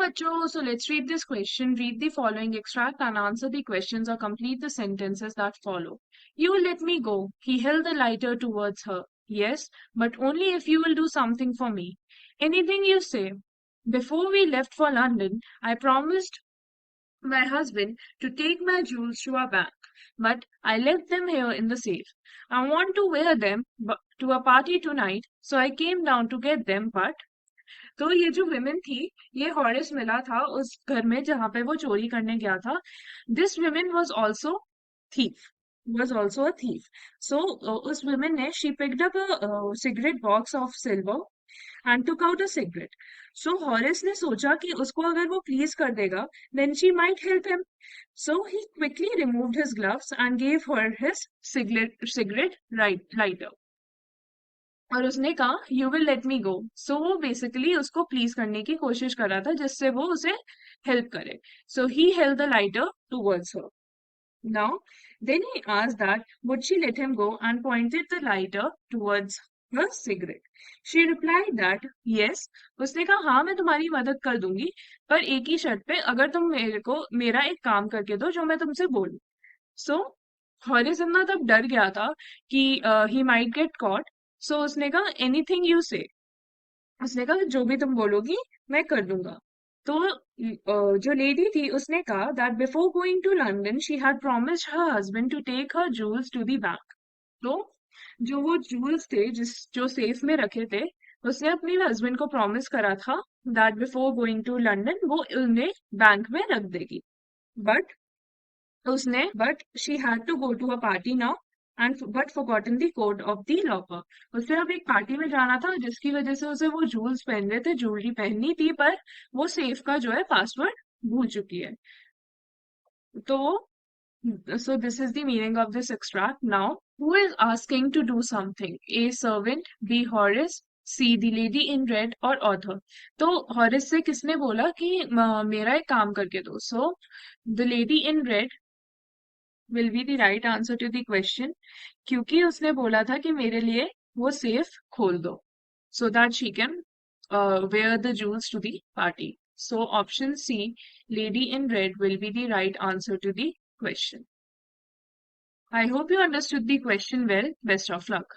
बच्चों, so let's read this question. Read the following extract and answer the questions or complete the sentences that follow. You will let me go. He held the lighter towards her. Yes, but only if you will do something for me. Anything you say. Before we left for London, I promised my husband to take my jewels to a bank, but I left them here in the safe. I want to wear them to a party tonight, so I came down to get them, but तो ये जो women थी, ये हॉरिस मिला था उस घर में जहां पे वो चोरी करने गया था. This women was also a thief. So उस विमेन ने she picked up a cigarette box of silver and took out a cigarette. So Horace ने सोचा कि उसको अगर वो प्लीज कर देगा, then she might help him. So he quickly removed his gloves and gave her his cigarette lighter. और उसने कहा यू विल लेट मी गो. सो वो बेसिकली उसको प्लीज करने की कोशिश कर रहा था जिससे वो उसे हेल्प करे. So he held the lighter towards her. Now then he asked that would she let him go and pointed the lighter towards her cigarette. She replied that yes. उसने कहा हाँ मैं तुम्हारी मदद कर दूंगी पर एक ही शर्त पे, अगर तुम मेरे को मेरा एक काम करके दो जो मैं तुमसे बोलूं. सो हॉरिस इतना तब डर गया था कि ही माइट गेट कॉट. सो उसने कहा एनीथिंग यू से. उसने कहा जो भी तुम बोलोगी मैं कर दूंगा. तो जो लेडी थी उसने कहा that before going to London she had promised her husband to take her jewels to the bank. तो जो वो जूल्स थे जो सेफ में रखे थे, उसने अपने हस्बैंड को प्रॉमिस करा था that before going to London वो उन्हें बैंक में रख देगी. But but she had to go to a party now and but forgotten the code of the locker. उसे अब एक पार्टी में जाना था जिसकी वजह से उसे वो जूल्स पहनने थे, ज्वेलरी पहननी थी, पर वो सेफ का जो है पासवर्ड भूल चुकी है. तो so this is the meaning of this extract. Now, who is asking to do something? A servant, B Horace, C the lady in red और author. तो हॉरिस से किसने बोला कि मेरा एक काम करके दो. So the lady in red will be the right answer to the question, क्योंकि उसने बोला था कि मेरे लिए वो सेफ खोल दो so that she can wear the jewels to the party. So option C, lady in red, will be the right answer to the question. I hope you understood the question well. Best of luck.